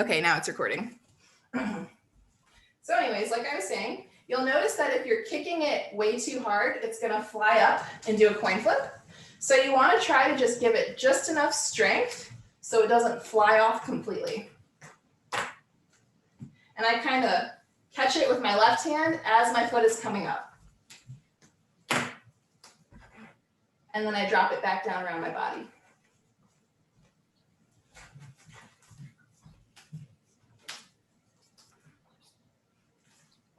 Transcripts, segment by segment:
Okay, now it's recording. So anyways, like I was saying, you'll notice that if you're kicking it way too hard, it's gonna fly up and do a coin flip. So you wanna try to just give it just enough strength so it doesn't fly off completely. And I kind of catch it with my left hand as my foot is coming up. And then I drop it back down around my body.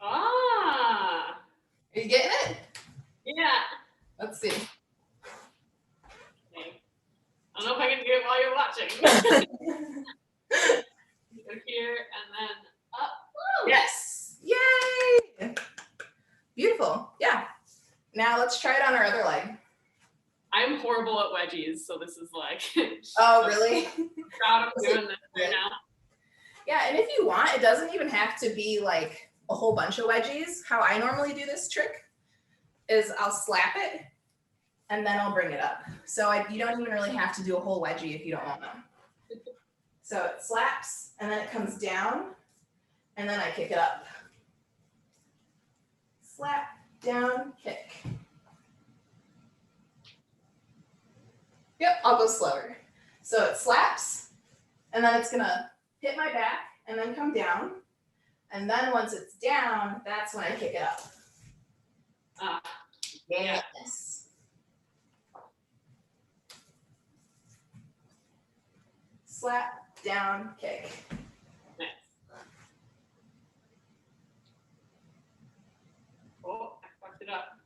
Ah. Are you getting it? Yeah. Let's see. Okay. I don't know if I can do it while you're watching. Go here and then up. Woo! Yes. Yay. Beautiful. Yeah. Now let's try it on our other leg. I'm horrible at wedgies, so this is like. Oh, really? I'm proud of doing this right now. Yeah, and if you want, it doesn't even have to be like a whole bunch of wedgies. How I normally do this trick is I'll slap it and then I'll bring it up. So you don't even really have to do a whole wedgie if you don't want them. So it slaps and then it comes down and then I kick it up. Slap, down, kick. Yep, I'll go slower. So it slaps and then it's gonna hit my back and then come down. And then once it's down, that's when I kick it up. Yes. Slap, down, kick. Nice. Oh, I fucked it up.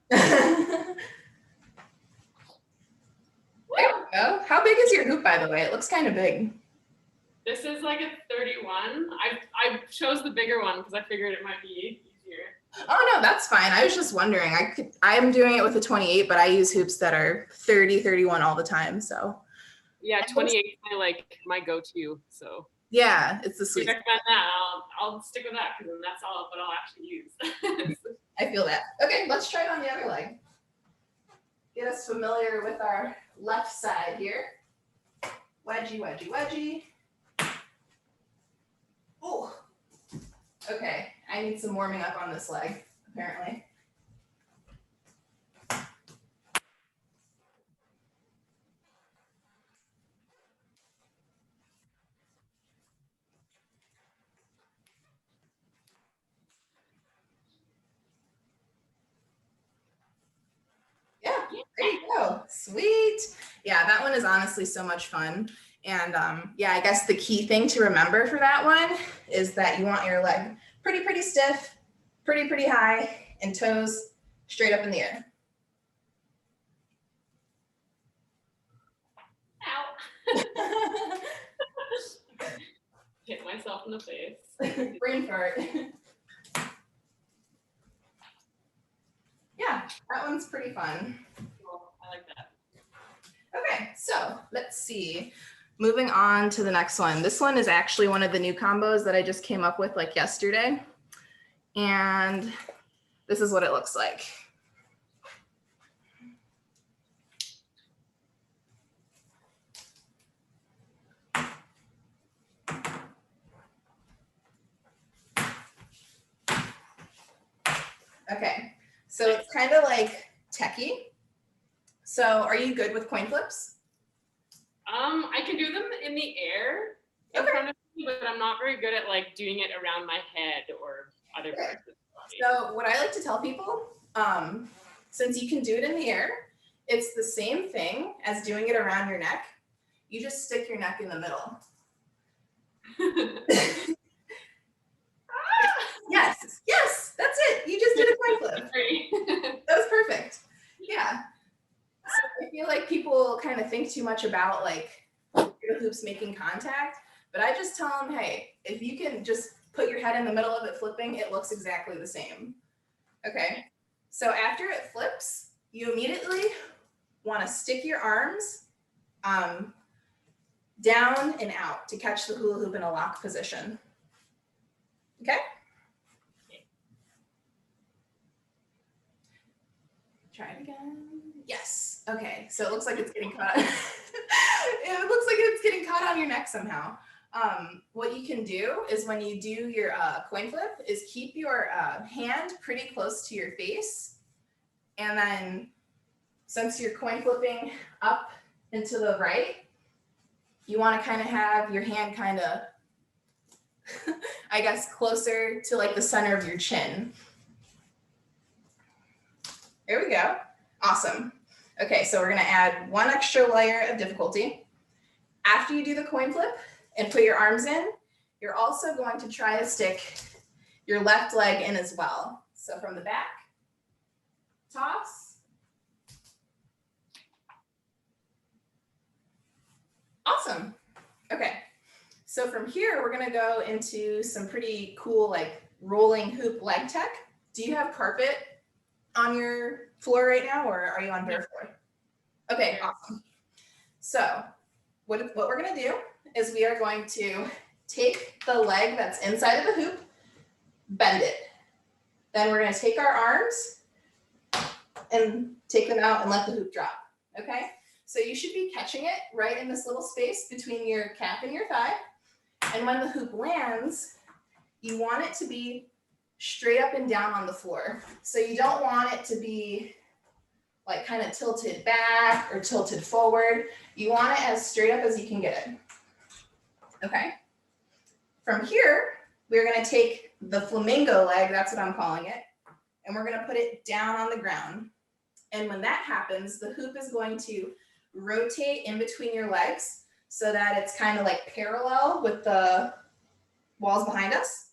There we go. How big is your hoop, by the way? It looks kind of big. This is like a 31. I chose the bigger one because I figured it might be easier. Oh no, that's fine. I was just wondering. I'm doing it with a 28, but I use hoops that are 30, 31 all the time. So yeah, 28 is my go-to. So yeah, it's the sweet. If I recommend that, I'll stick with that because that's all what I'll actually use. I feel that. Okay, let's try it on the other leg. Get us familiar with our left side here. Wedgie, wedgie, wedgie. Oh, okay. I need some warming up on this leg, apparently. Yeah, there you go. Sweet. Yeah, that one is honestly so much fun. And yeah, I guess the key thing to remember for that one is that you want your leg pretty stiff, pretty high, and toes straight up in the air. Ow. Hit myself in the face. Brain fart. Yeah, that one's pretty fun. Cool. I like that. Okay, so let's see. Moving on to the next one. This one is actually one of the new combos that I just came up with like yesterday. And this is what it looks like. Okay, so it's kind of like techie. So are you good with coin flips? I can do them in the air in front of me, but I'm not very good at like doing it around my head or other parts of the body. So what I like to tell people, since you can do it in the air, it's the same thing as doing it around your neck. You just stick your neck in the middle. Yes, that's it. You just did a coin flip. That was perfect. Yeah. So I feel like people kind of think too much about like the hoops making contact, but I just tell them, hey, if you can just put your head in the middle of it flipping, it looks exactly the same. Okay. So after it flips, you immediately want to stick your arms down and out to catch the hula hoop in a lock position. Okay. Try it again. Yes. Okay. So it looks like it's getting caught. It looks like it's getting caught on your neck somehow. what you can do is when you do your coin flip is keep your hand pretty close to your face. And then since you're coin flipping up and to the right, you want to kind of have your hand kind of, I guess, closer to like the center of your chin. There we go. Awesome. Okay, so we're going to add one extra layer of difficulty. After you do the coin flip and put your arms in, you're also going to try to stick your left leg in as well. So from the back, toss. Awesome. Okay, so from here, we're gonna go into some pretty cool like rolling hoop leg tech. Do you have carpet on your floor right now, or are you on bare floor? Okay, awesome. So what we're gonna do is we are going to take the leg that's inside of the hoop, bend it. Then we're gonna take our arms and take them out and let the hoop drop, okay? So you should be catching it right in this little space between your calf and your thigh. And when the hoop lands, you want it to be straight up and down on the floor. So you don't want it to be like kind of tilted back or tilted forward. You want it as straight up as you can get it. Okay. From here, we're going to take the flamingo leg, that's what I'm calling it, and we're going to put it down on the ground. And when that happens, the hoop is going to rotate in between your legs so that it's kind of like parallel with the walls behind us.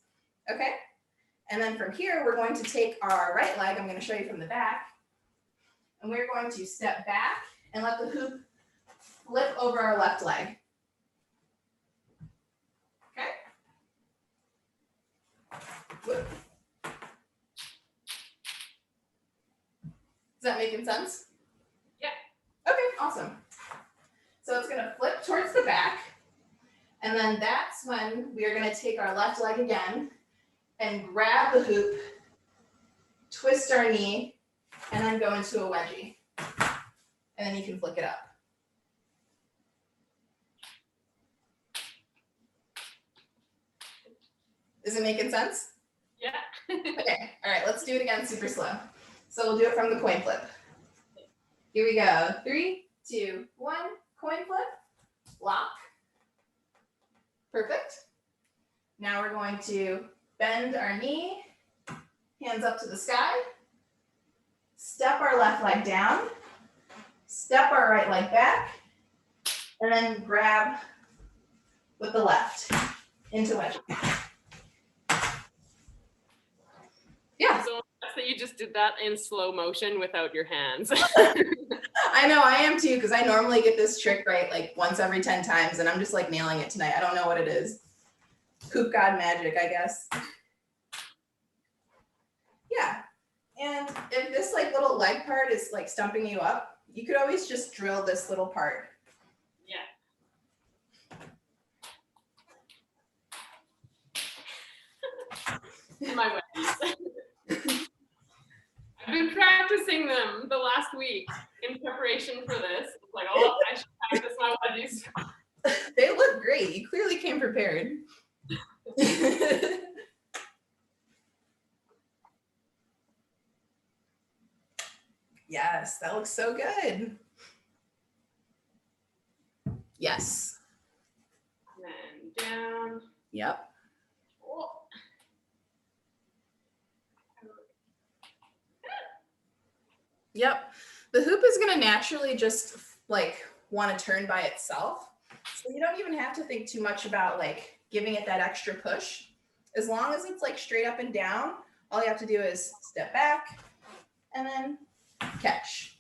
Okay. And then from here, we're going to take our right leg. I'm going to show you from the back. And we're going to step back and let the hoop flip over our left leg. Okay. Whoop. Is that making sense? Yeah. Okay, awesome. So it's going to flip towards the back. And then that's when we are going to take our left leg again and grab the hoop, twist our knee, and then go into a wedgie. And then you can flick it up. Is it making sense? Yeah. Okay, all right, let's do it again super slow. So we'll do it from the coin flip. Here we go. 3, 2, 1, coin flip, lock. Perfect. Now we're going to bend our knee, hands up to the sky, step our left leg down, step our right leg back, and then grab with the left into wedge. Yeah. So that's that you just did that in slow motion without your hands. I know, I am too, because I normally get this trick right like once every 10 times, and I'm just like nailing it tonight. I don't know what it is. Hoop god magic, I guess. Yeah. And if this like little leg part is like stumping you up, you could always just drill this little part. Yeah. My wedgies. I've been practicing them the last week in preparation for this. It's like, oh, I should practice my wedgies. They look great. You clearly came prepared. Yes, that looks so good. Yes. And then down. Yep. Oh. Yep. The hoop is going to naturally just like want to turn by itself. So you don't even have to think too much about like giving it that extra push. As long as it's like straight up and down, all you have to do is step back and then catch.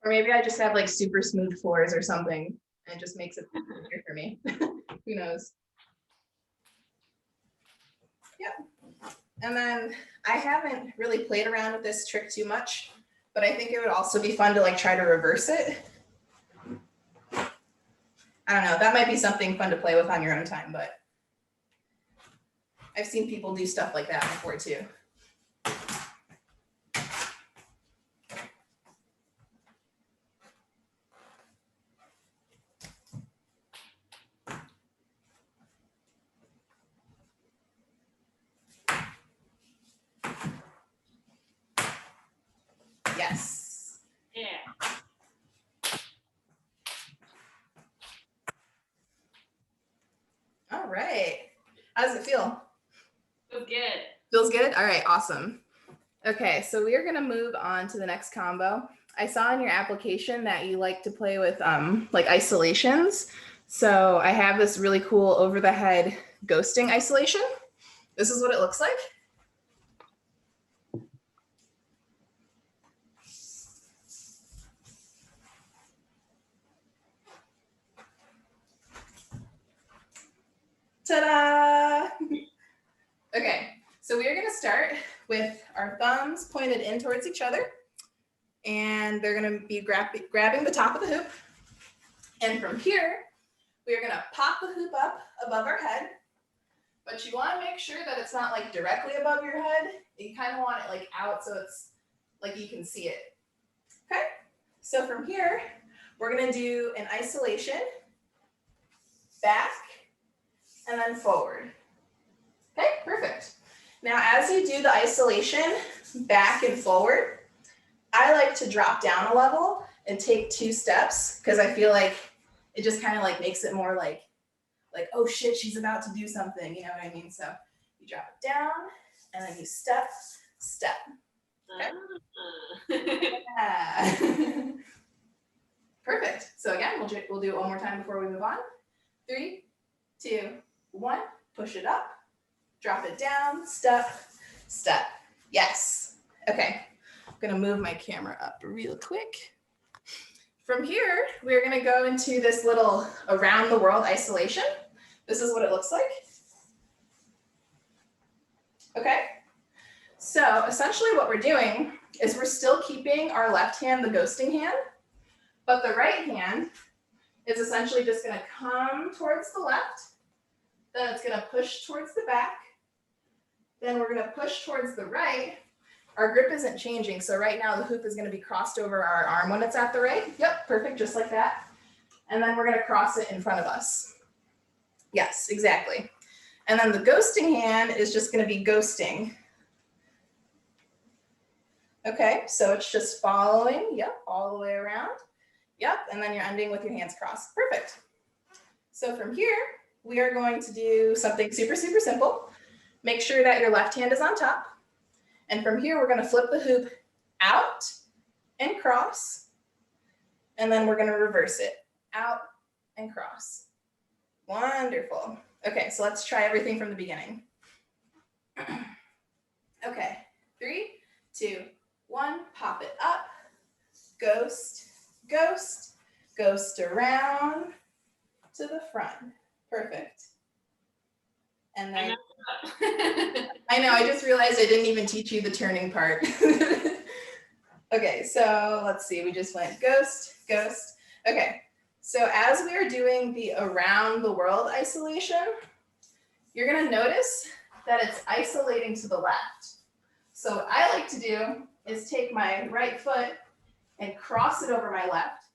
Or maybe I just have like super smooth floors or something and it just makes it easier for me. Who knows? Yep. And then I haven't really played around with this trick too much, but I think it would also be fun to like try to reverse it. I don't know, that might be something fun to play with on your own time, but I've seen people do stuff like that before too. Yes. Yeah. All right. How does it feel? Feels good. Feels good? All right, awesome. Okay, so we are gonna move on to the next combo. I saw in your application that you like to play with like isolations. So I have this really cool over the head ghosting isolation. This is what it looks like. Ta-da! Okay, so we are gonna start with our thumbs pointed in towards each other. And they're gonna be grabbing the top of the hoop. And from here, we are gonna pop the hoop up above our head, but you wanna make sure that it's not like directly above your head. You kind of want it like out so it's like you can see it. Okay, so from here, we're gonna do an isolation, back, and then forward. Okay, perfect. Now, as you do the isolation back and forward, I like to drop down a level and take 2 steps because I feel like it just kind of like makes it more like, oh shit, she's about to do something. You know what I mean? So you drop it down and then you step, step. Okay. Yeah. Perfect. So again, we'll do it one more time before we move on. 3, 2, 1. Push it up, drop it down, step, step. Yes. Okay. I'm gonna move my camera up real quick. From here, we're gonna go into this little around the world isolation. This is what it looks like. Okay. So essentially what we're doing is we're still keeping our left hand the ghosting hand, but the right hand is essentially just gonna come towards the left, then it's gonna push towards the back, then we're gonna push towards the right. Our grip isn't changing, so right now the hoop is gonna be crossed over our arm when it's at the right. Yep, perfect, just like that. And then we're gonna cross it in front of us. Yes, exactly. And then the ghosting hand is just gonna be ghosting. Okay, so it's just following, yep, all the way around. Yep, and then you're ending with your hands crossed. Perfect. So from here, we are going to do something super, super simple. Make sure that your left hand is on top. And from here, we're gonna flip the hoop out and cross. And then we're gonna reverse it, out and cross. Wonderful. Okay, so let's try everything from the beginning. Okay, 3, 2, 1, pop it up, ghost, ghost, ghost around to the front. Perfect. And then, I know, I just realized I didn't even teach you the turning part. Okay, so let's see, we just went ghost, ghost. Okay, so as we are doing the around the world isolation, you're gonna notice that it's isolating to the left. So what I like to do is take my right foot and cross it over my left.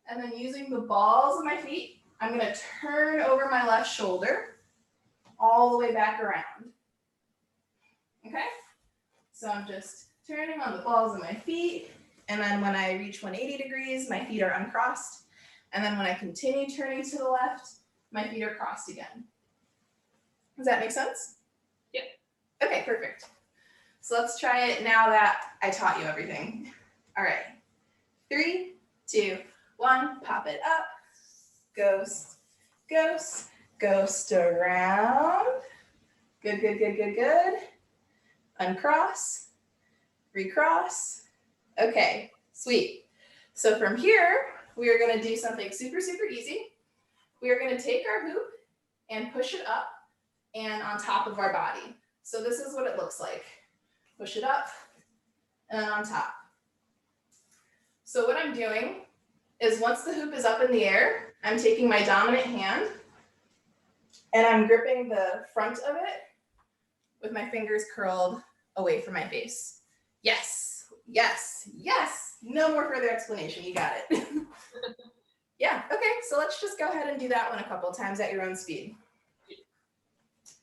And then using the balls of my feet, I'm gonna turn over my left shoulder all the way back around. Okay? So I'm just turning on the balls of my feet. And then when I reach 180 degrees, my feet are uncrossed. And then when I continue turning to the left, my feet are crossed again. Does that make sense? Yep. Okay, perfect. So let's try it now that I taught you everything. All right. 3, 2, 1, pop it up. Ghost, ghost, ghost around. Good, good, good, good, good. Uncross, recross. Okay, sweet. So from here, we are gonna do something super, super easy. We are gonna take our hoop and push it up and on top of our body. So this is what it looks like. Push it up and then on top. So what I'm doing is once the hoop is up in the air, I'm taking my dominant hand and I'm gripping the front of it with my fingers curled away from my face. Yes, yes, yes. No more further explanation, you got it. Yeah, okay, so let's just go ahead and do that one a couple times at your own speed.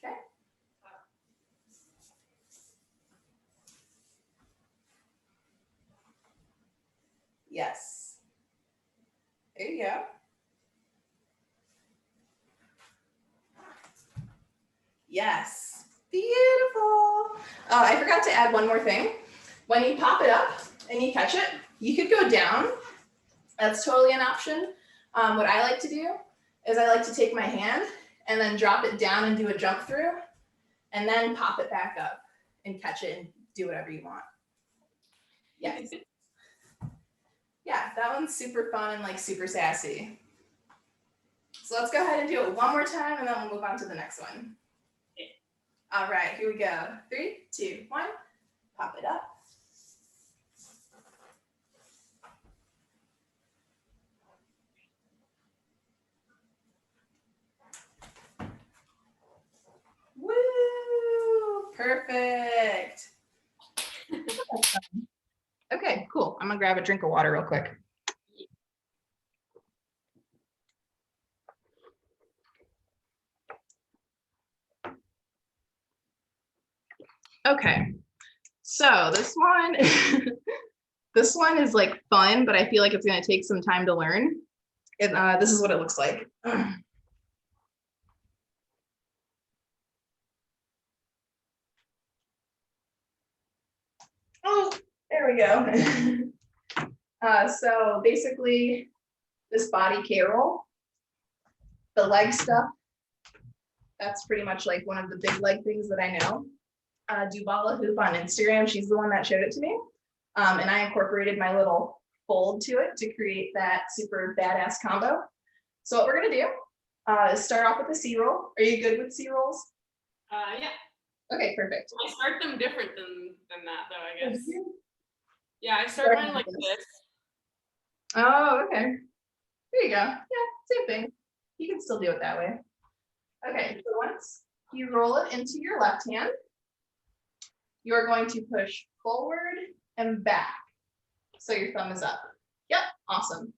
Okay. Yes. There you go. Yes. Beautiful. Oh, I forgot to add one more thing. When you pop it up and you catch it, you could go down. That's totally an option. What I like to do is I like to take my hand and then drop it down and do a jump through and then pop it back up and catch it and do whatever you want. Yes. Yeah, that one's super fun and like super sassy. So let's go ahead and do it one more time and then we'll move on to the next one. All right, here we go. 3, 2, 1, pop it up. Woo, perfect. Okay, cool. I'm gonna grab a drink of water real quick. Okay, so this one, this one is like fun, but I feel like it's gonna take some time to learn. And this is what it looks like. Oh, there we go. So basically, this body K-roll, the leg stuff, that's pretty much like one of the big leg things that I know. Dubala Hoop on Instagram, she's the one that showed it to me. And I incorporated my little fold to it to create that super badass combo. So what we're gonna do is start off with the C-roll. Are you good with C-rolls? Yeah. Okay, perfect. I start them different than that though, I guess. Yeah, I start mine like this. Oh, okay. There you go. Yeah, same thing. You can still do it that way. Okay, so once you roll it into your left hand, you're going to push forward and back. So your thumb is up. Yep, awesome.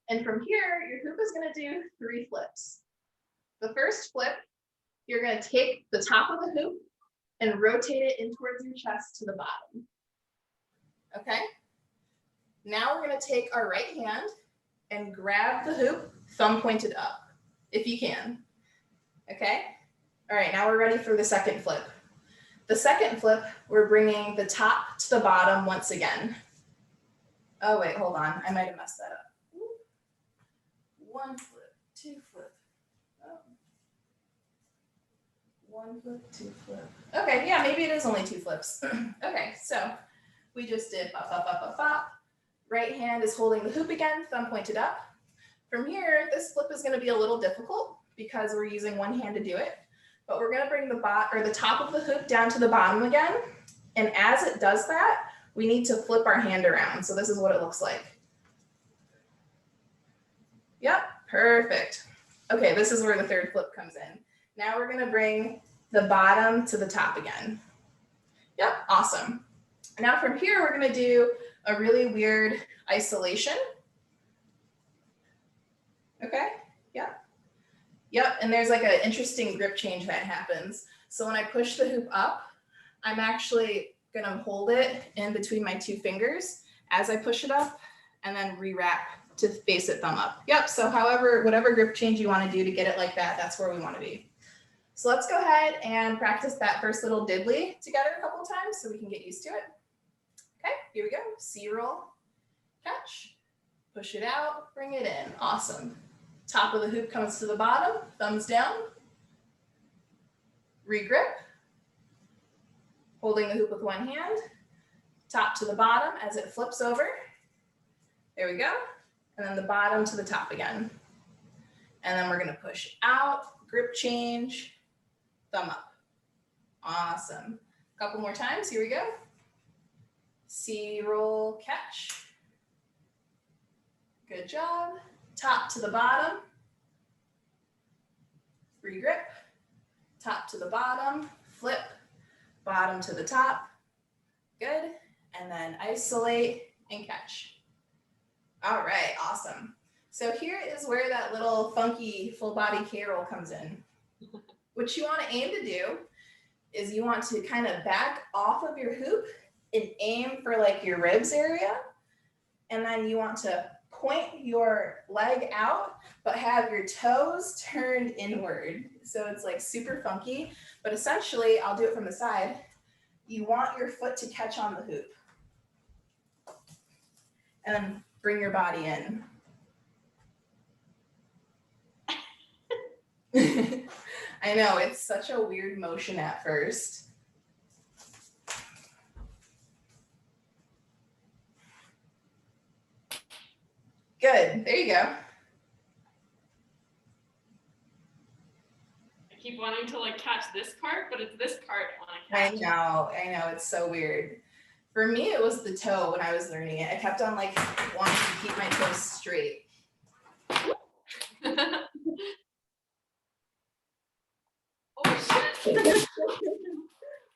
And from here, your hoop is going to do 3 flips. The first flip, you're going to take the top of the hoop and rotate it in towards your chest to the bottom. Okay? Now we're going to take our right hand and grab the hoop, thumb pointed up, if you can. Okay? All right, now we're ready for the second flip. The second flip, we're bringing the top to the bottom once again. Oh, wait, hold on. I might have messed that up. 1 flip, 2 flip. Oh. 1 flip, 2 flip. Okay, yeah, maybe it is only 2 flips. Okay, so we just did pop, pop, pop, pop, pop. Right hand is holding the hoop again, thumb pointed up. From here, this flip is going to be a little difficult because we're using one hand to do it. But we're going to bring the top of the hoop down to the bottom again. And as it does that, we need to flip our hand around. So this is what it looks like. Yep, perfect. Okay, this is where the third flip comes in. Now we're going to bring the bottom to the top again. Yep, awesome. Now from here, we're going to do a really weird isolation. Okay, yep. Yep, and there's like an interesting grip change that happens. So when I push the hoop up, I'm actually gonna hold it in between my 2 fingers as I push it up and then re-wrap to face it thumb up. Yep, so whatever grip change you wanna do to get it like that, that's where we wanna be. So let's go ahead and practice that first little diddly together a couple of times so we can get used to it. Okay, here we go. C-roll, catch, push it out, bring it in. Awesome. Top of the hoop comes to the bottom, thumbs down. Regrip. Holding the hoop with one hand. Top to the bottom as it flips over. There we go. And then the bottom to the top again. And then we're going to push out, grip change, thumb up. Awesome. A couple more times. Here we go. C-roll, catch. Good job. Top to the bottom. Regrip. Top to the bottom. Flip. Bottom to the top. Good. And then isolate and catch. All right, awesome. So here is where that little funky full body K-roll comes in. What you want to aim to do is you want to kind of back off of your hoop and aim for like your ribs area and then you want to point your leg out, but have your toes turned inward. So it's like super funky, but essentially, I'll do it from the side. You want your foot to catch on the hoop. And then bring your body in. I know, it's such a weird motion at first. Good, there you go. I keep wanting to like catch this part, but it's this part I want to catch. I know, it's so weird. For me, it was the toe when I was learning it. I kept on like wanting to keep my toes straight. Oh shit.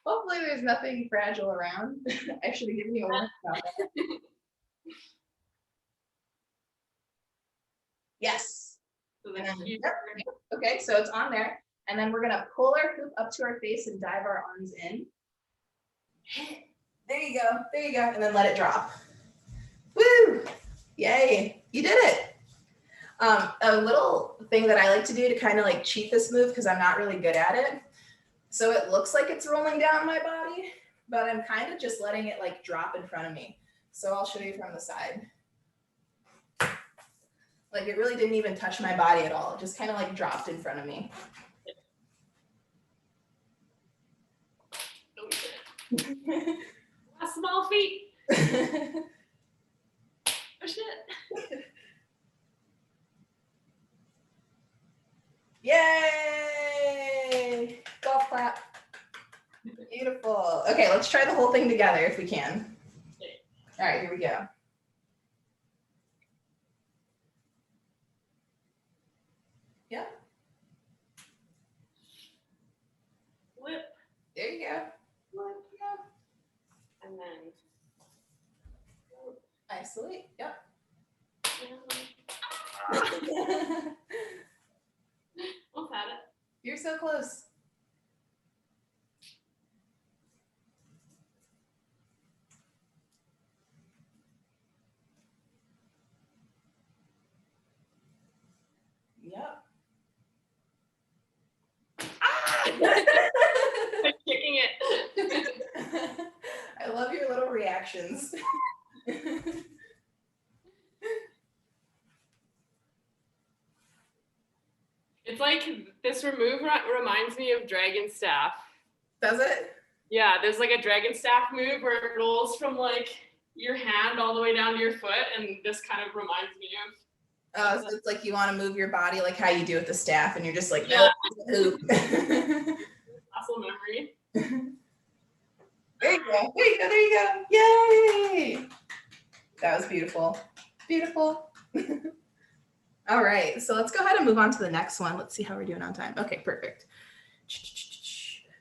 Hopefully there's nothing fragile around. I should have given you a warning about that. Yes. So then Yep. Okay, so it's on there. And then we're gonna pull our hoop up to our face and dive our arms in. There you go, there you go. And then let it drop. Woo! Yay, you did it. A little thing that I like to do to kind of like cheat this move, because I'm not really good at it. So it looks like it's rolling down my body, but I'm kind of just letting it like drop in front of me. So I'll show you from the side. Like it really didn't even touch my body at all. It just kind of like dropped in front of me. Oh shit. Small feet. Oh shit. Yay! Golf clap. Beautiful. Okay, let's try the whole thing together if we can. All right, here we go. Yep. Whip. There you go. And then. Isolate. Yep. Almost had it. You're so close. Yep. I'm kicking it. I love your little reactions. It's like this remove reminds me of dragon staff. Does it? Yeah, there's like a dragon staff move where it rolls from like your hand all the way down to your foot, and this kind of reminds me of. Oh, so it's like you want to move your body like how you do with the staff, and you're just like, yeah. Nope. Muscle memory. There you go. There you go. There you go. Yay! That was beautiful. Beautiful. All right, so let's go ahead and move on to the next one. Let's see how we're doing on time. Okay, perfect.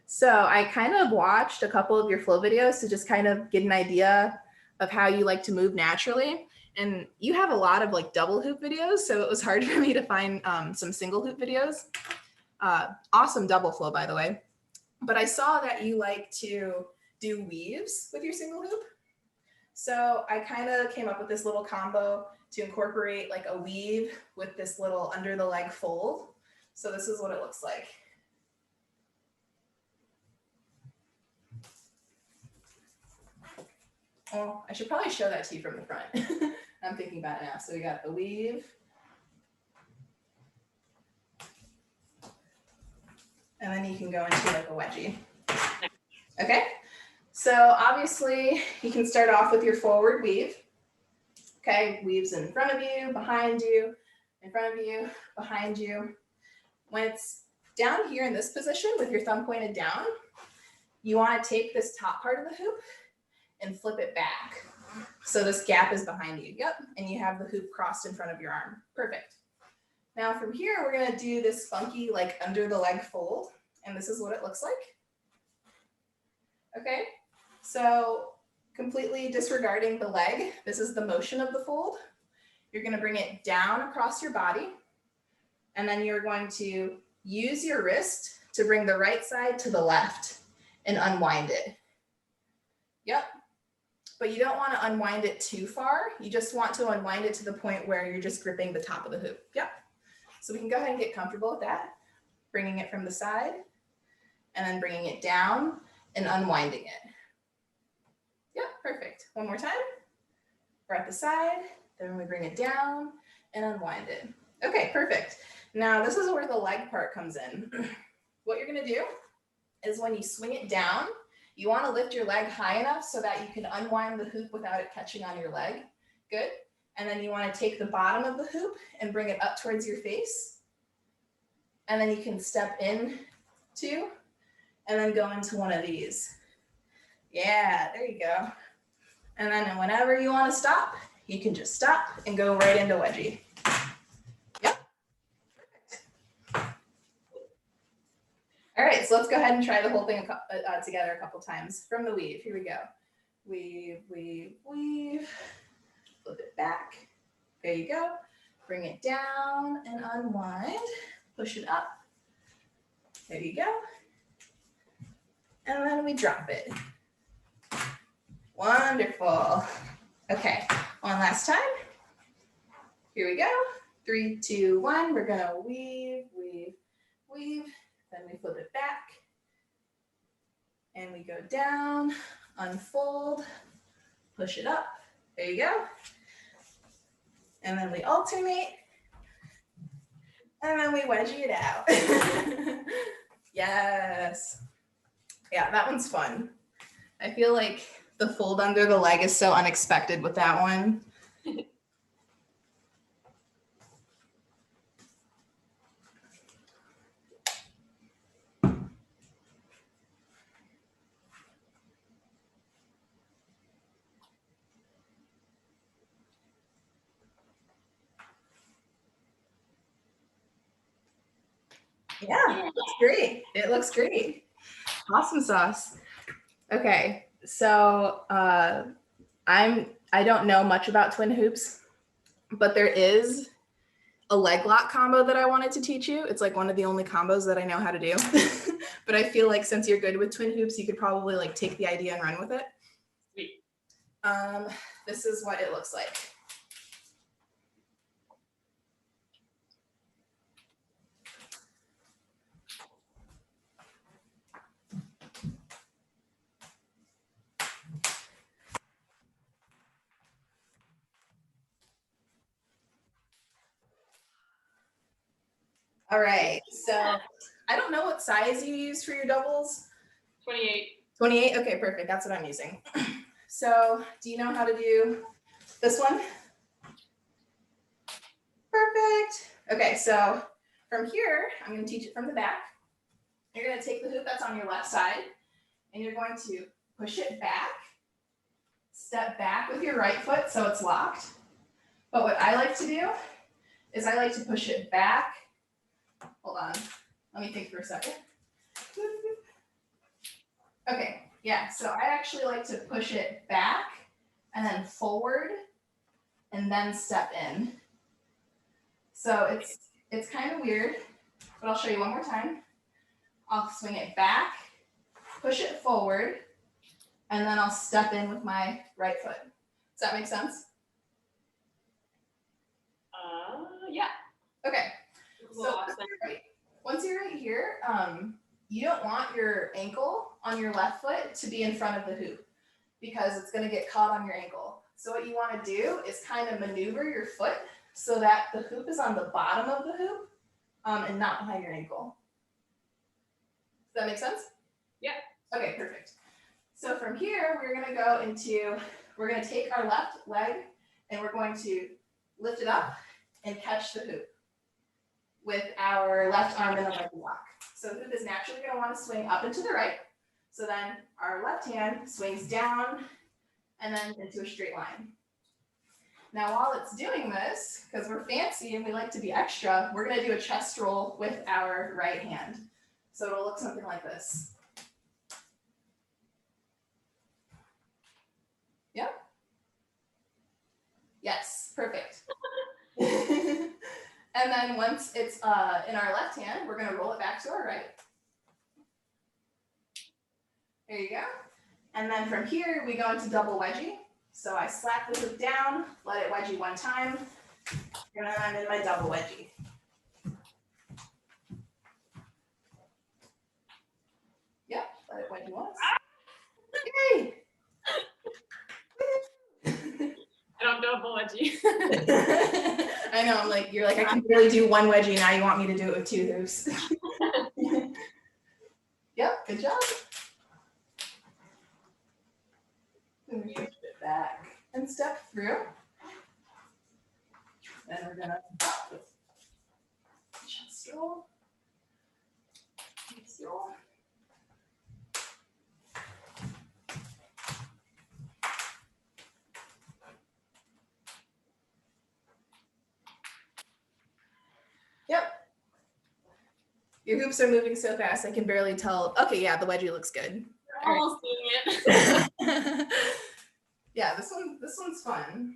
So I kind of watched a couple of your flow videos to just kind of get an idea of how you like to move naturally. And you have a lot of like double hoop videos, so it was hard for me to find some single hoop videos. Awesome double flow, by the way. But I saw that you like to do weaves with your single hoop. So I kind of came up with this little combo to incorporate like a weave with this little under the leg fold. So this is what it looks like. Oh, I should probably show that to you from the front. I'm thinking about it now. So we got the weave. And then you can go into like a wedgie. Okay. So obviously you can start off with your forward weave. Okay, weaves in front of you, behind you, in front of you, behind you. When it's down here in this position with your thumb pointed down, you want to take this top part of the hoop and flip it back. So this gap is behind you. Yep, and you have the hoop crossed in front of your arm. Perfect. Now from here, we're going to do this funky like under the leg fold, and this is what it looks like. Okay, so completely disregarding the leg, this is the motion of the fold. You're going to bring it down across your body, and then you're going to use your wrist to bring the right side to the left and unwind it. Yep. but you don't want to unwind it too far. You just want to unwind it to the point where you're just gripping the top of the hoop. Yep. So we can go ahead and get comfortable with that. Bringing it from the side and then bringing it down and unwinding it. Yep, perfect. One more time. We're at the side, then we bring it down and unwind it. Okay, perfect. Now this is where the leg part comes in. What you're gonna do is when you swing it down, you wanna lift your leg high enough so that you can unwind the hoop without it catching on your leg. Good. And then you wanna take the bottom of the hoop and bring it up towards your face. And then you can step in two and then go into one of these. Yeah, there you go. And then whenever you want to stop, you can just stop and go right into wedgie. Yep. All right, so let's go ahead and try the whole thing together a couple times from the weave. Here we go. Weave, weave, weave. Flip it back. There you go. Bring it down and unwind. Push it up. There you go. And then we drop it. Wonderful. Okay, one last time. Here we go. 3, 2, 1. We're gonna weave, weave, weave. Then we flip it back. And we go down, unfold, push it up. There you go. And then we alternate. And then we wedgie it out. Yes. Yeah, that one's fun. I feel like the fold under the leg is so unexpected with that one. Yeah, it looks great. It looks great. Awesome sauce. Okay, so I don't know much about twin hoops, but there is a leg lock combo that I wanted to teach you. It's like one of the only combos that I know how to do. But I feel like since you're good with twin hoops, you could probably like take the idea and run with it. Sweet. This is what it looks like. All right, so I don't know what size you use for your doubles. 28. 28, okay, perfect, that's what I'm using. So do you know how to do this one? Perfect. Okay, so from here, I'm gonna teach it from the back. You're gonna take the hoop that's on your left side and you're going to push it back, step back with your right foot so it's locked. But what I like to do is I like to push it back. Hold on, let me think for a second. Okay, yeah, so I actually like to push it back and then forward and then step in. So it's kind of weird, but I'll show you one more time. I'll swing it back, push it forward, and then I'll step in with my right foot. Does that make sense? Yeah. Okay. So once you're right here, you don't want your ankle on your left foot to be in front of the hoop because it's going to get caught on your ankle. So what you want to do is kind of maneuver your foot so that the hoop is on the bottom of the hoop and not behind your ankle. Does that make sense? Yeah. Okay, perfect. So from here, we're going to take our left leg and we're going to lift it up and catch the hoop with our left arm in the leg lock. So the hoop is naturally going to want to swing up and to the right. So then our left hand swings down and then into a straight line. Now while it's doing this, because we're fancy and we like to be extra, we're going to do a chest roll with our right hand. So it'll look something like this. Yep. Yes, perfect. And then once it's in our left hand, we're going to roll it back to our right. There you go. And then from here, we go into double wedgie. So I slap the hoop down, let it wedgie one time, and then I'm in my double wedgie. Yep, let it wedgie once. Yay! I don't double wedgie. I know, I'm like, you're like, I can barely do one wedgie, now you want me to do it with 2 hoops. Yep, good job. Then we shift it back and step through. Then we're gonna just roll. Just roll. Yep. Your hoops are moving so fast, I can barely tell. Okay, yeah, the wedgie looks good. We're almost doing it. Yeah, this one's fun.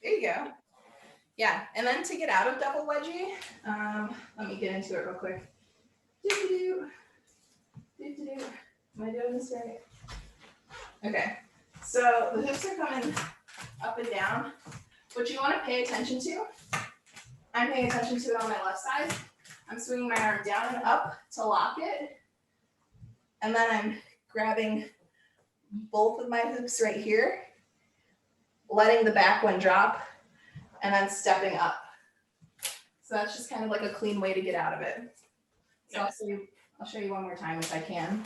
There you go. Yeah, and then to get out of double wedgie, let me get into it real quick. Am I doing this right? Okay, so the hoops are coming up and down. What you want to pay attention to, I'm paying attention to it on my left side. I'm swinging my arm down and up to lock it. And then I'm grabbing both of my hoops right here, letting the back one drop, and then stepping up. So that's just kind of like a clean way to get out of it. So I'll show you one more time if I can.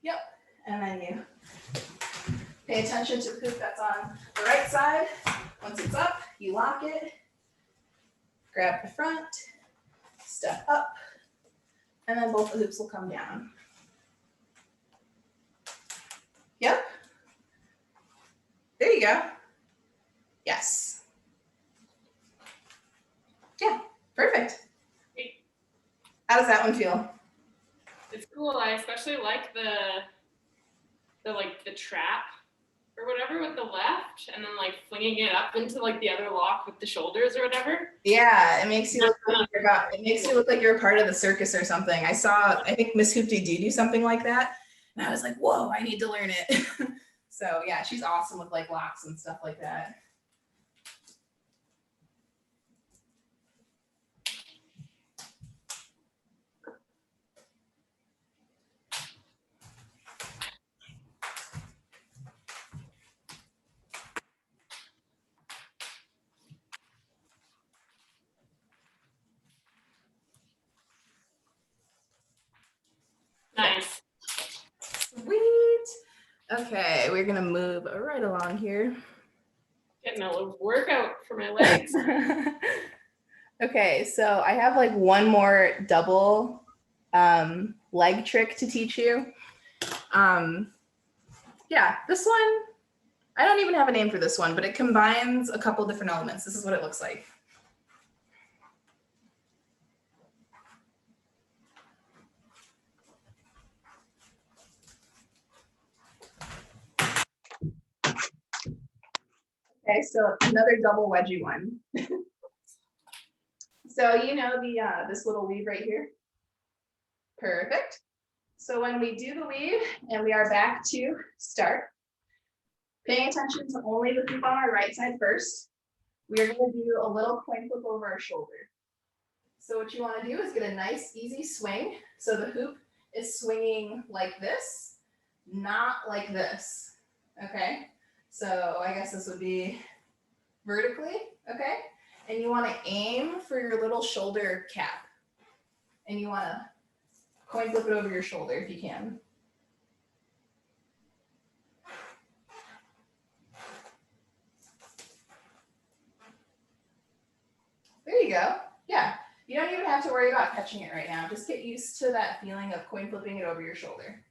Yep, and then you pay attention to the hoop that's on the right side. Once it's up, you lock it, grab the front, step up, and then both the hoops will come down. Yep. There you go. Yes. Yeah, perfect. How does that one feel? It's cool. I especially like the trap or whatever with the left, and then like flinging it up into like the other lock with the shoulders or whatever. Yeah, it makes you look like you're a part of the circus or something. I think Miss Hoopty do something like that, and I was like, whoa, I need to learn it. So yeah, she's awesome with like locks and stuff like that. Nice. Sweet. Okay, we're gonna move right along here. Getting a little workout for my legs. Okay, so I have like one more double leg trick to teach you. Yeah, this one, I don't even have a name for this one, but it combines a couple different elements. This is what it looks like. Okay, so another double wedgie one. So you know this little weave right here? Perfect. So when we do the weave and we are back to start, paying attention to only the hoop on our right side first, we are going to do a little coin flip over our shoulder. So what you want to do is get a nice easy swing. So the hoop is swinging like this, not like this. Okay, so I guess this would be vertically, okay? And you want to aim for your little shoulder cap. And you want to coin flip it over your shoulder if you can. There you go. Yeah, you don't even have to worry about catching it right now. Just get used to that feeling of coin flipping it over your shoulder.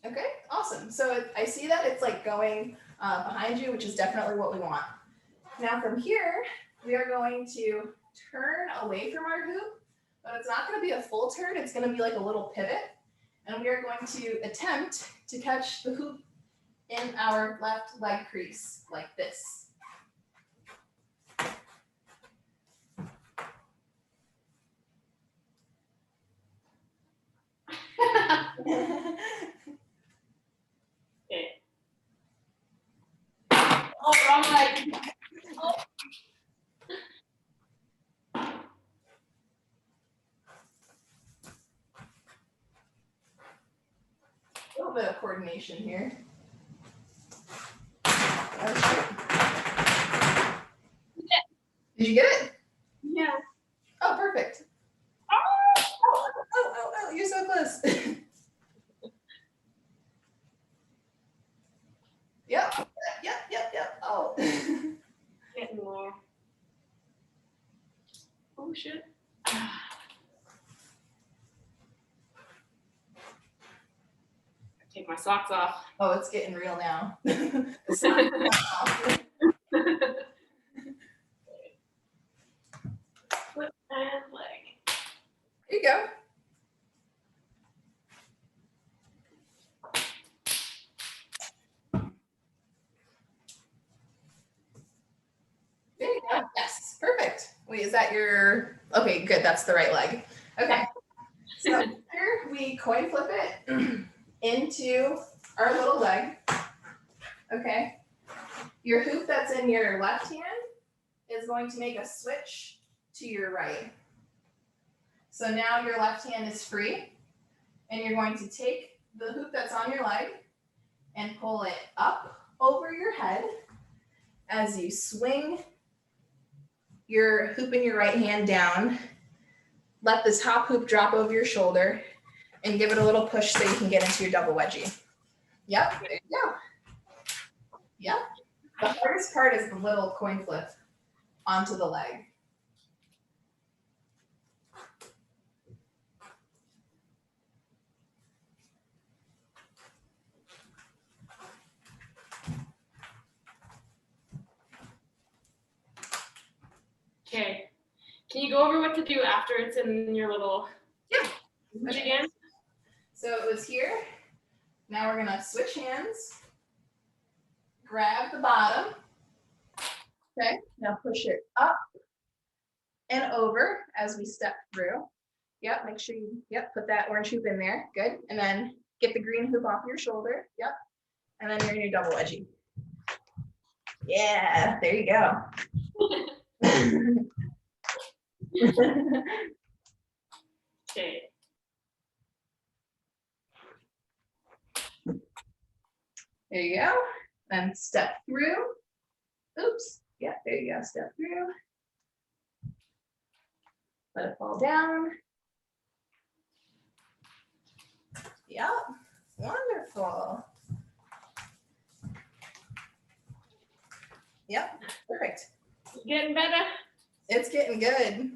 Okay, awesome. So I see that it's like going behind you, which is definitely what we want. Now from here, we are going to turn away from our hoop, but it's not going to be a full turn. It's going to be like a little pivot. And we are going to attempt to catch the hoop in our left leg crease like this. Okay. Oh, wrong leg. Oh. A little bit of coordination here. Did you get it? Yeah. Oh, perfect. Oh, Oh, you're so close. Yep. Oh. getting more. Oh shit. Take my socks off. Oh, it's getting real now. The socks are off. Foot and leg. Here you go. There you go. Yes, perfect. Wait, is that your? Okay, good. That's the right leg. Okay. So here we coin flip it into our little leg. Okay. Your hoop that's in your left hand is going to make a switch to your right. So now your left hand is free, and you're going to take the hoop that's on your leg and pull it up over your head as you swing your hoop in your right hand down. Let the top hoop drop over your shoulder and give it a little push so you can get into your double wedgie. Yep, there you go. Yep. The hardest part is the little coin flip onto the leg. Okay. Can you go over what to do after it's in your little Okay. again? So it was here. Now we're gonna switch hands. Grab the bottom. Okay, now push it up and over as we step through. Yep, make sure you, put that orange hoop in there. Good. And then get the green hoop off your shoulder. Yep. And then you're in your double wedgie. Yeah, there you go. Okay. There you go. Then step through. Oops. Yeah, there you go. Step through. Let it fall down. Yep. Wonderful. Yep. Perfect. Getting better. It's getting good.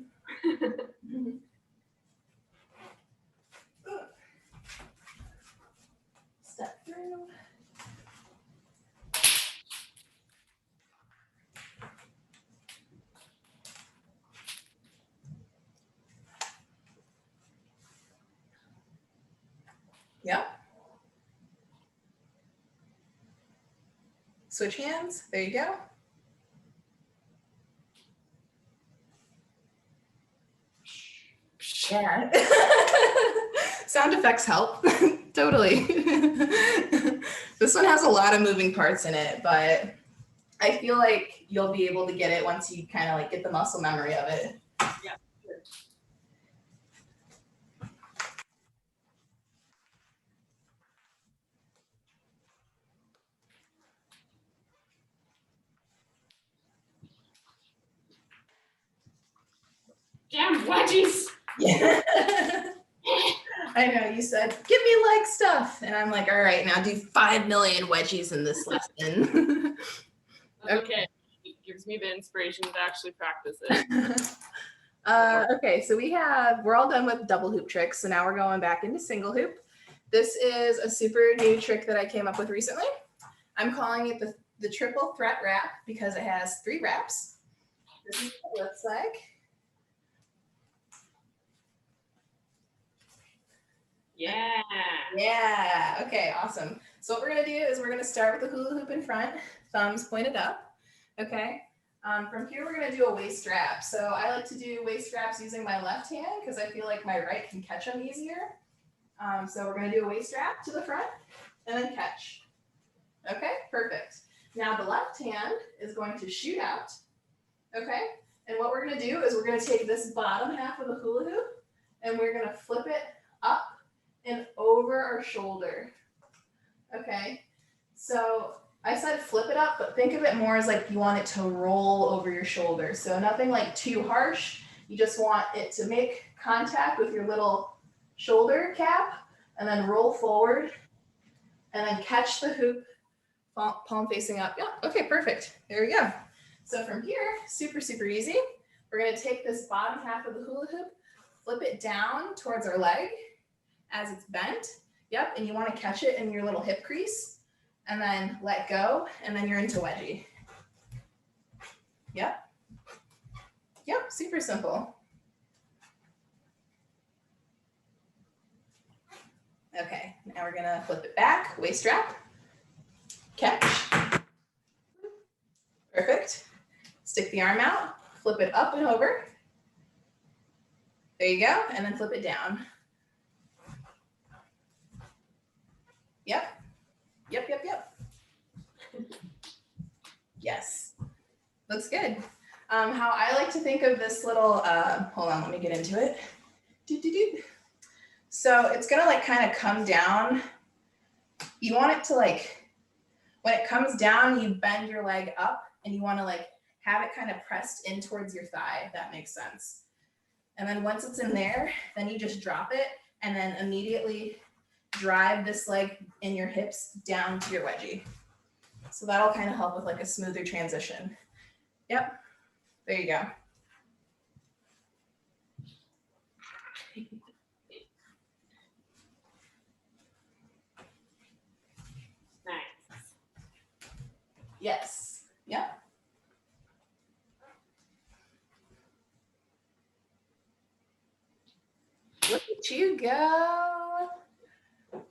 Step through. Yep. Switch hands. There you go. Yeah. Sound effects help. Totally. This one has a lot of moving parts in it, but I feel like you'll be able to get it once you kind of like get the muscle memory of it. Yeah. Damn wedgies. Yeah. I know, you said, give me leg stuff. And I'm like, all right, now do 5 million wedgies in this lesson. Okay. It gives me the inspiration to actually practice it. Okay, so we're all done with double hoop tricks. So now we're going back into single hoop. This is a super new trick that I came up with recently. I'm calling it the triple threat wrap because it has 3 wraps. This is what it looks like. Yeah. Yeah. Okay, awesome. So what we're going to do is we're going to start with the hula hoop in front, thumbs pointed up. Okay. From here, we're going to do a waist wrap. So I like to do waist wraps using my left hand because I feel like my right can catch them easier. So we're going to do a waist wrap to the front and then catch. Okay, perfect. Now the left hand is going to shoot out. Okay. And what we're going to do is we're going to take this bottom half of the hula hoop and we're going to flip it up and over our shoulder. Okay. So I said flip it up, but think of it more as like you want it to roll over your shoulder. So nothing like too harsh. You just want it to make contact with your little shoulder cap and then roll forward and then catch the hoop, palm facing up. Yeah, okay, perfect. There we go. So from here, super, super easy. We're gonna take this bottom half of the hula hoop, flip it down towards our leg as it's bent. Yep, and you wanna catch it in your little hip crease and then let go, and then you're into wedgie. Yep. Yep, super simple. Okay, now we're gonna flip it back, waist wrap, catch. Perfect. Stick the arm out, flip it up and over. There you go, and then flip it down. Yep. Yep, yep, yep. Yes, looks good. How I like to think of this little, hold on, let me get into it. So it's gonna like kind of come down. You want it to like, when it comes down, you bend your leg up and you wanna like have it kind of pressed in towards your thigh, if that makes sense. And then once it's in there, then you just drop it and then immediately drive this leg in your hips down to your wedgie. So that'll kind of help with like a smoother transition. Yep, there you go. Nice. Yes, yep. Look at you go.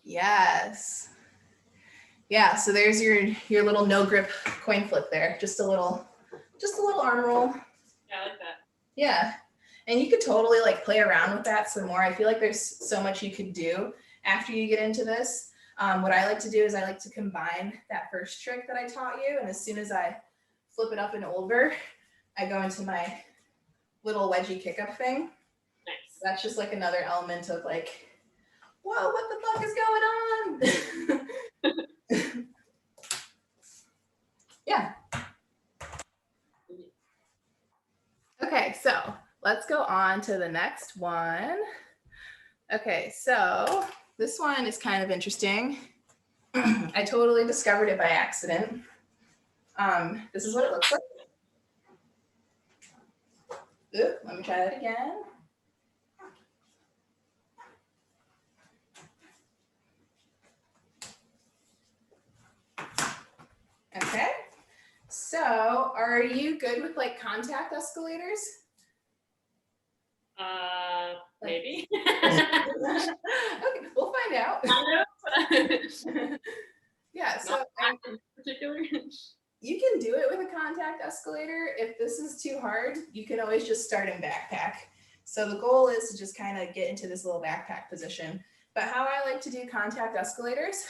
Yes. Yeah, so there's your little no grip coin flip there. Just a little arm roll. Yeah, I like that. Yeah. And you could totally like play around with that some more. I feel like there's so much you could do after you get into this. What I like to do is I like to combine that first trick that I taught you. And as soon as I flip it up and over, I go into my little wedgie kick up thing. Nice. That's just like another element of like, whoa, what the fuck is going on? Yeah. Okay, so let's go on to the next one. Okay, so this one is kind of interesting. I totally discovered it by accident. This is what it looks like. Ooh, let me try that again. Okay, so are you good with like contact escalators? Maybe. Okay, we'll find out. Yeah, so in particular. you can do it with a contact escalator. If this is too hard, you can always just start in backpack. So the goal is to just kind of get into this little backpack position. But how I like to do contact escalators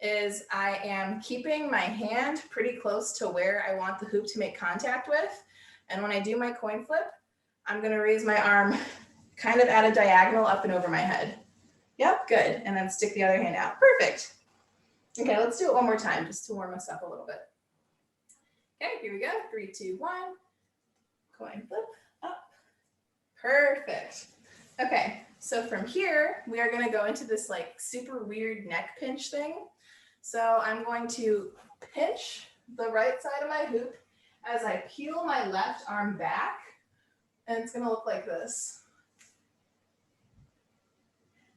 is I am keeping my hand pretty close to where I want the hoop to make contact with. And when I do my coin flip, I'm gonna raise my arm kind of at a diagonal up and over my head. Yep, good. And then stick the other hand out. Perfect. Okay, let's do it one more time just to warm us up a little bit. Okay, here we go. 3, 2, 1. Coin flip up. Perfect. Okay, so from here, we are gonna go into this like super weird neck pinch thing. So I'm going to pinch the right side of my hoop as I peel my left arm back, and it's gonna look like this.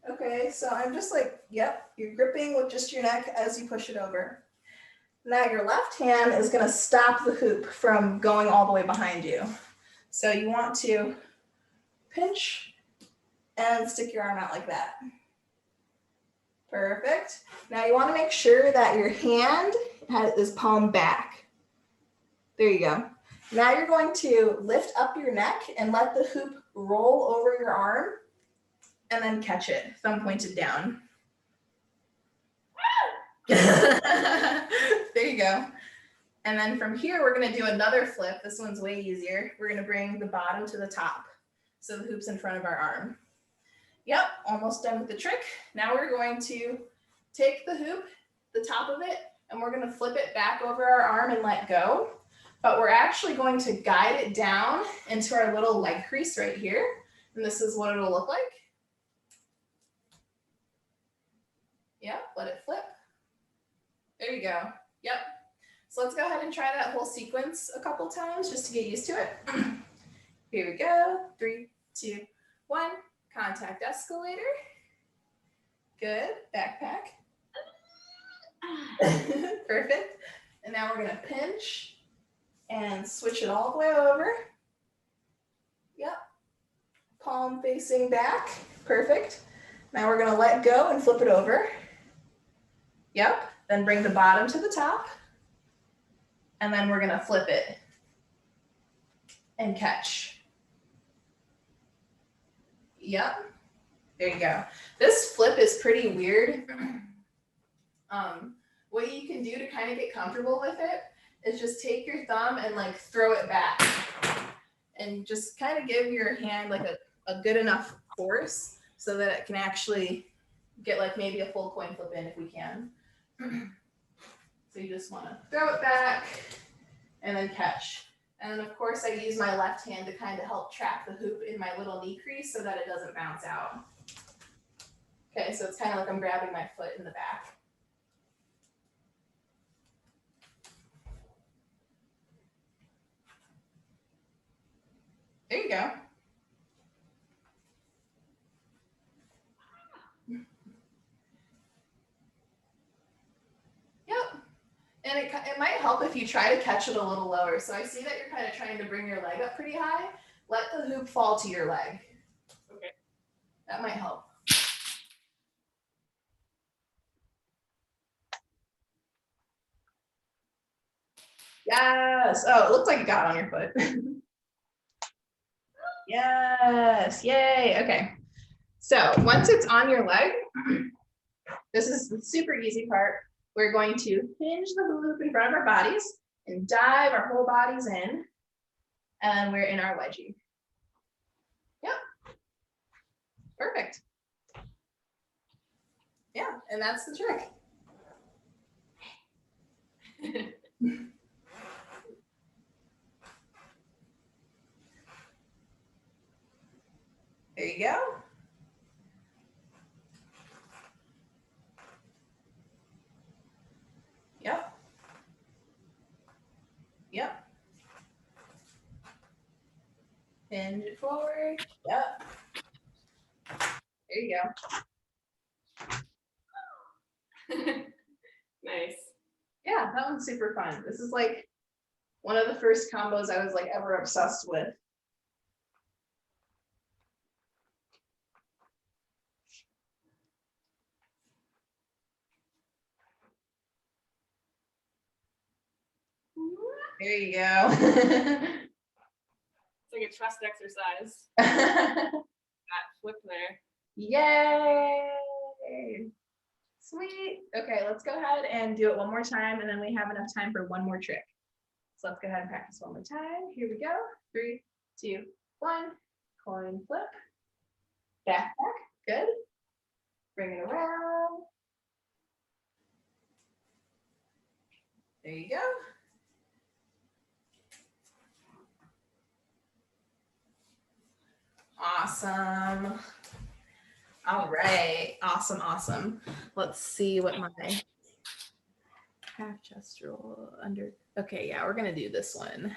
Okay, so I'm just like, yep, you're gripping with just your neck as you push it over. Now your left hand is gonna stop the hoop from going all the way behind you. So you want to pinch and stick your arm out like that. Perfect. Now you want to make sure that your hand is palm back. There you go. Now you're going to lift up your neck and let the hoop roll over your arm and then catch it, thumb pointed down. There you go. And then from here, we're going to do another flip. This one's way easier. We're going to bring the bottom to the top. So the hoop's in front of our arm. Yep, almost done with the trick. Now we're going to take the hoop, the top of it, and we're going to flip it back over our arm and let go. But we're actually going to guide it down into our little leg crease right here. And this is what it'll look like. Yep, let it flip. There you go. Yep. So let's go ahead and try that whole sequence a couple times just to get used to it. Here we go. 3, 2, 1. Contact escalator. Good. Backpack. Perfect. And now we're going to pinch and switch it all the way over. Yep. Palm facing back. Perfect. Now we're going to let go and flip it over. Yep. Then bring the bottom to the top. And then we're going to flip it and catch. Yep. There you go. This flip is pretty weird. What you can do to kind of get comfortable with it is just take your thumb and like throw it back and just kind of give your hand like a good enough force so that it can actually get like maybe a full coin flip in if we can. So you just want to throw it back and then catch. And then of course I use my left hand to kind of help track the hoop in my little knee crease so that it doesn't bounce out. Okay, so it's kind of like I'm grabbing my foot in the back. There you go. Yep. And it might help if you try to catch it a little lower. So I see that you're kind of trying to bring your leg up pretty high. Let the hoop fall to your leg. Okay. That might help. Yes. Oh, it looks like it got on your foot. Yes. Yay. Okay. So once it's on your leg, this is the super easy part. We're going to hinge the hula hoop in front of our bodies and dive our whole bodies in. And we're in our wedgie. Yep. Perfect. Yeah, and that's the trick. There you go. Yep. Yep. Hinge it forward. Yep. There you go. Nice. Yeah, that one's super fun. This is like one of the first combos I was like ever obsessed with. There you go. It's like a trust exercise. That flip there. Yay! Sweet. Okay, let's go ahead and do it one more time, and then we have enough time for one more trick. So let's go ahead and practice one more time. Here we go. 3, 2, 1. Coin flip. Back. Good. Bring it around. There you go. Awesome. All right. Awesome. Awesome. Let's see what my half chest roll under. Okay. Yeah, we're going to do this one.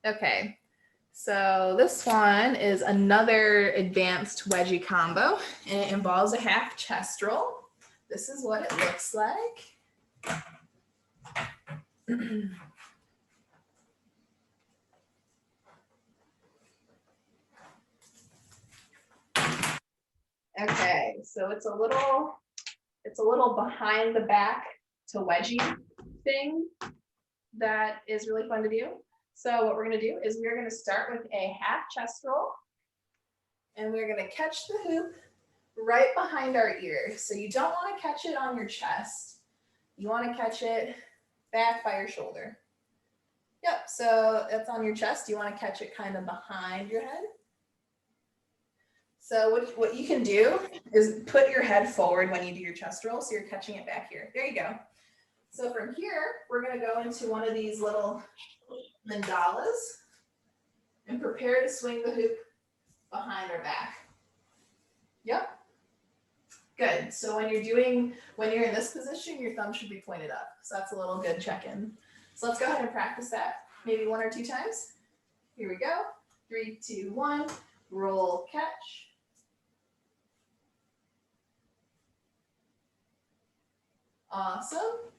Okay. So this one is another advanced wedgie combo, and it involves a half chest roll. This is what it looks like. Okay, so it's a little behind the back to wedgie thing that is really fun to do. So what we're gonna do is we're gonna start with a half chest roll, and we're gonna catch the hoop right behind our ear. So you don't wanna catch it on your chest. You wanna catch it back by your shoulder. Yep, so it's on your chest. You wanna catch it kind of behind your head. So what you can do is put your head forward when you do your chest roll, so you're catching it back here. There you go. So from here, we're gonna go into one of these little mandalas and prepare to swing the hoop behind our back. Yep. Good. So when you're in this position, your thumb should be pointed up. So that's a little good check-in. So let's go ahead and practice that maybe 1 or 2 times. Here we go. 3, 2, 1. Roll, catch. Awesome.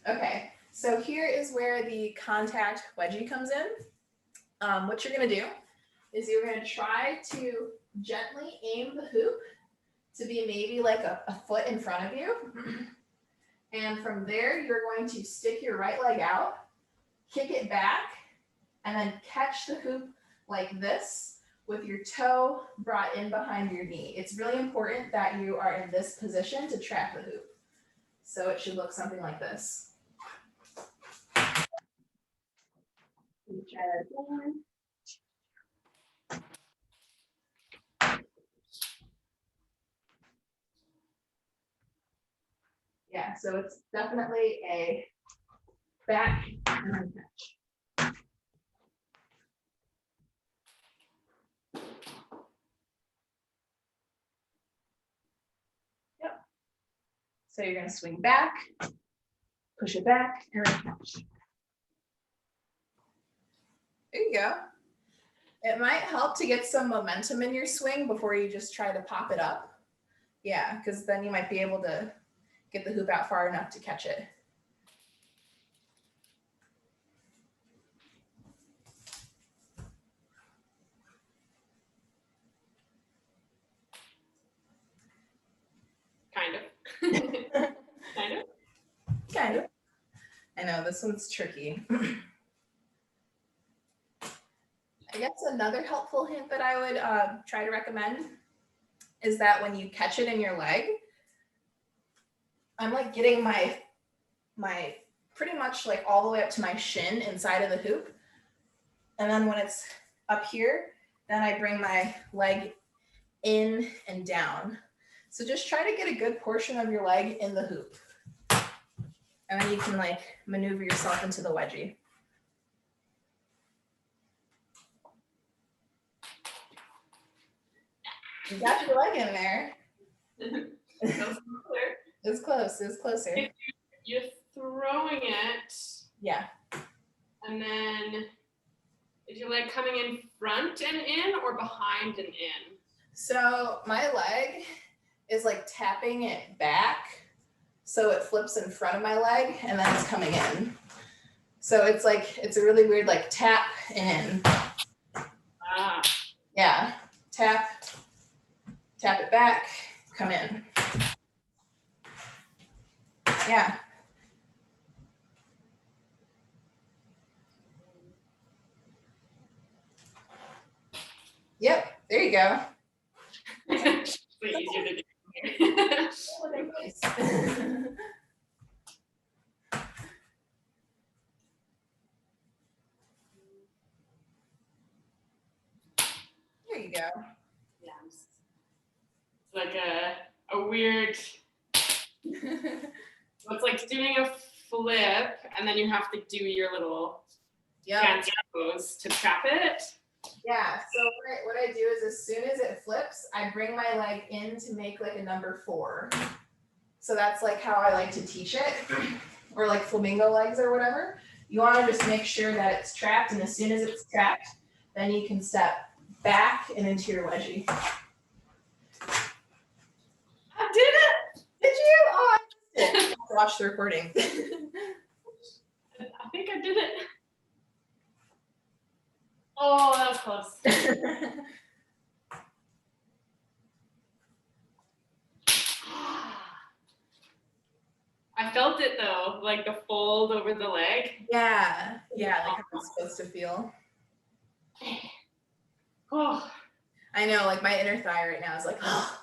Okay, so here is where the contact wedgie comes in. What you're gonna do is you're gonna try to gently aim the hoop to be maybe like a foot in front of you. And from there, you're going to stick your right leg out, kick it back, and then catch the hoop like this with your toe brought in behind your knee. It's really important that you are in this position to trap the hoop. So it should look something like this. Try that again. Yeah, so it's definitely a back and then catch. Yep. So you're going to swing back, push it back, and then catch. There you go. It might help to get some momentum in your swing before you just try to pop it up. Yeah, because then you might be able to get the hoop out far enough to catch it. Kind of. Kind of. Kind of. I know this one's tricky. I guess another helpful hint that I would try to recommend is that when you catch it in your leg, I'm like getting my pretty much like all the way up to my shin inside of the hoop. And then when it's up here, then I bring my leg in and down. So just try to get a good portion of your leg in the hoop. And then you can like maneuver yourself into the wedgie. You got your leg in there. It's close. It's closer. You're throwing it. Yeah. And then is your leg coming in front and in or behind and in? So my leg is like tapping it back. So it flips in front of my leg and then it's coming in. So it's like, it's a really weird like tap in. Ah. Yeah. Tap it back, come in. Yeah. Yep, there you go. It's easier to do. There you go. Yeah. It's like a weird, it's like doing a flip and then you have to do your little dance pose to trap it. Yeah, so what I do is as soon as it flips, I bring my leg in to make like a number 4. So that's like how I like to teach it, or like flamingo legs or whatever. You want to just make sure that it's trapped, and as soon as it's trapped, Then you can step back and into your wedgie. I did it! Did you? Oh, I missed it. Watch the recording. I think I did it. Oh, that was close. I felt it though, like the fold over the leg. Yeah, like how it's supposed to feel. Oh. I know, like my inner thigh right now is like, oh.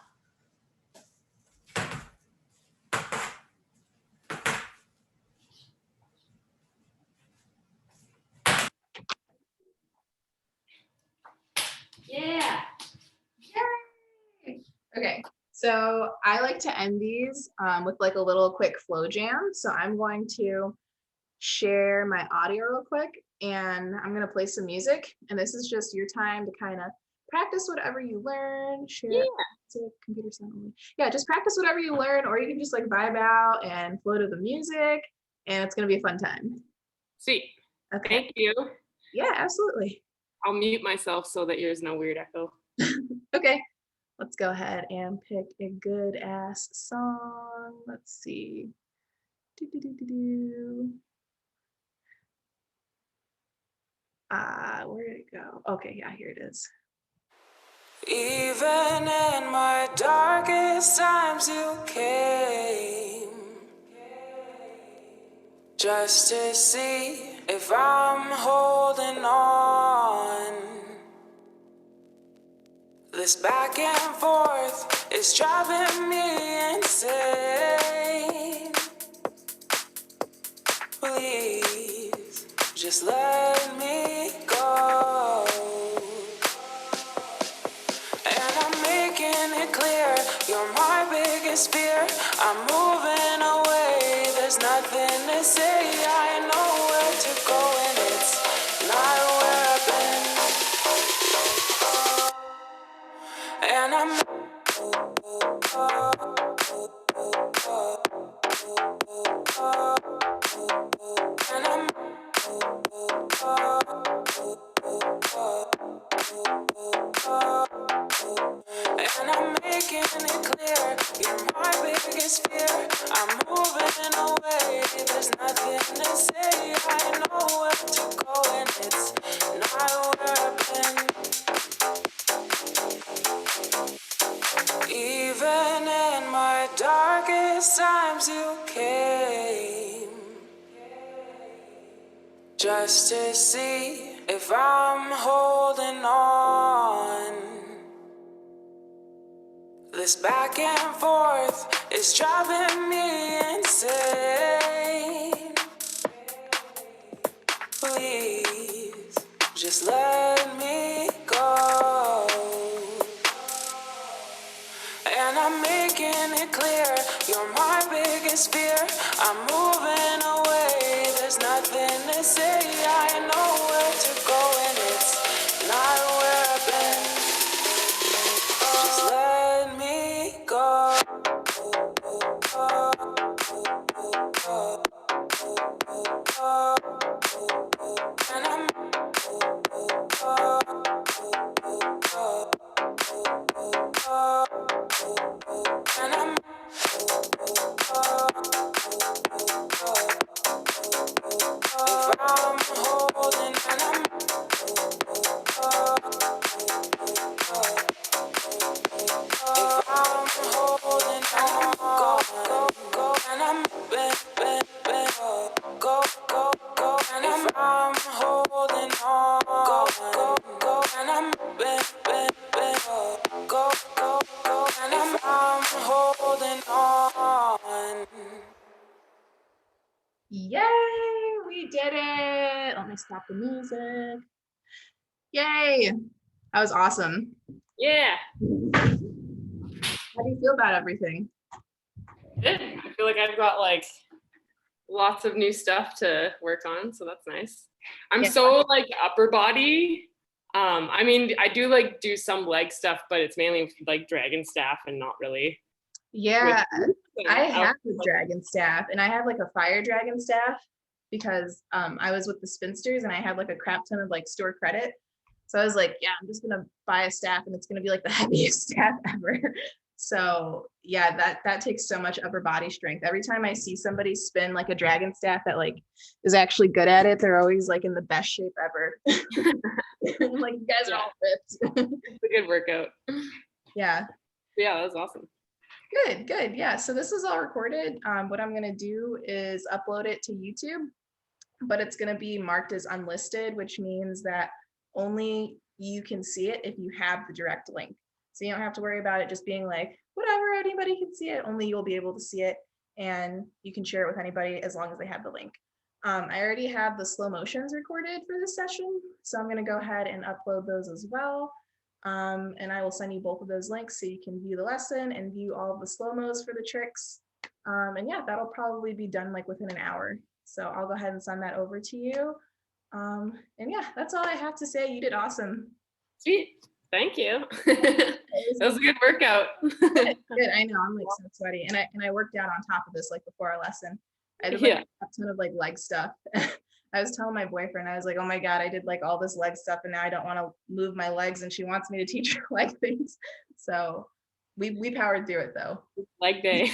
Yeah. Yay! Okay, so I like to end these with like a little quick flow jam. So I'm going to share my audio real quick and I'm going to play some music. And this is just your time to kind of practice whatever you learn. Share computer sound only. Yeah, just practice whatever you learn, or you can just like vibe out and flow to the music, and it's going to be a fun time. Sweet. Okay. Thank you. Yeah, absolutely. I'll mute myself so that there's no weird echo. Okay, let's go ahead and pick a good ass song. Let's see. Where did it go? Okay, yeah, here it is. Even in my darkest times you came, just to see if I'm holding on. This back and forth is driving me insane. Please, just let me go. And I'm making it clear, you're my biggest fear. I'm moving away, there's nothing to say. I know where to go and it's not where I've been. And I'm making it clear, you're my biggest fear. I'm moving away, there's nothing to say. I know where to go and it's not where I've been. Even in my darkest times you came, just to see if I'm holding on. This back and forth is driving me insane. Please, just let me go. And I'm making it clear, you're my biggest fear. I'm moving away, there's nothing to say. I know where to go and it's not where I've been. Just let me go. And I'm holding and I'm holding and go and I'm go and I'm holding on go and I'm go and I'm holding on. Yay, we did it. Let me stop the music. Yay, that was awesome. Yeah. How do you feel about everything? Good. I feel like I've got like lots of new stuff to work on, so that's nice. I'm so like upper body. I mean, I do like do some leg stuff, but it's mainly like dragon staff and not really. Yeah, I have the dragon staff, and I have like a fire dragon staff because I was with the spinsters and I had like a crap ton of like store credit. So I was like, yeah, I'm just gonna buy a staff and it's gonna be like the heaviest staff ever. So yeah, that takes so much upper body strength. Every time I see somebody spin like a dragon staff that like is actually good at it, they're always like in the best shape ever. I'm like, you guys are all ripped. It's a good workout. Yeah. Yeah, that was awesome. Good. Yeah. So this is all recorded. What I'm gonna do is upload it to YouTube, but it's gonna be marked as unlisted, which means that only you can see it if you have the direct link. So you don't have to worry about it just being like, whatever, anybody can see it. Only you'll be able to see it, and you can share it with anybody as long as they have the link. I already have the slow motions recorded for this session, so I'm gonna go ahead and upload those as well. And I will send you both of those links so you can view the lesson and view all of the slow-mos for the tricks. And yeah, that'll probably be done like within an hour. So I'll go ahead and send that over to you. And yeah, that's all I have to say. You did awesome. Sweet. Thank you. That was a good workout. Good. I know, I'm like so sweaty. And I worked out on top of this like before our lesson. I did like a ton of like leg stuff. I was telling my boyfriend, I was like, oh my God, I did like all this leg stuff and now I don't want to move my legs, and she wants me to teach her leg things. So we powered through it though. Leg day.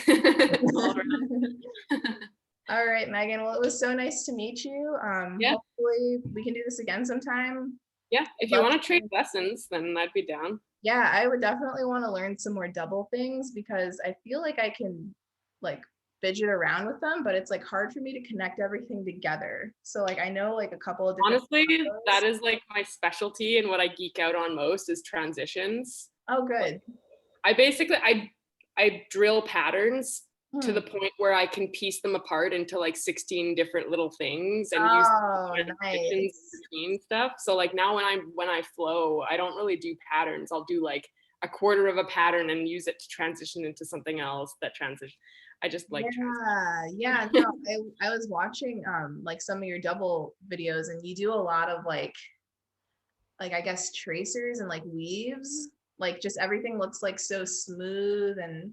All right, Megan. Well, it was so nice to meet you. Hopefully we can do this again sometime. Yeah, if you want to trade lessons, then I'd be down. Yeah, I would definitely want to learn some more double things because I feel like I can like fidget around with them, but it's like hard for me to connect everything together. So like I know like a couple of different honestly combos. That is like my specialty, and what I geek out on most is transitions. Oh, good. I basically I drill patterns to the point where I can piece them apart into like 16 different little things and use transitions between stuff. So like now when I flow, I don't really do patterns. I'll do like a quarter of a pattern and use it to transition into something else that transition. I just like yeah no, I was watching like some of your double videos, and you do a lot of like I guess tracers and like weaves, like just everything looks like so smooth, and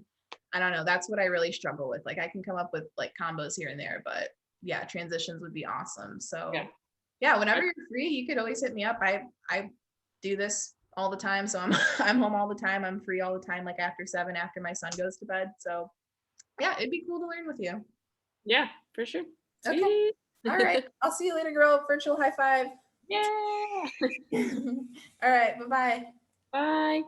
I don't know, that's what I really struggle with. Like I can come up with like combos here and there, but yeah, transitions would be awesome. So yeah, whenever you're free, you could always hit me up. I do this all the time, so I'm home all the time. I'm free all the time, like after 7, after my son goes to bed. So yeah, it'd be cool to learn with you. Yeah, for sure. Okay. All right. I'll see you later, girl. Virtual high five. Yeah. All right. Bye-bye. Bye.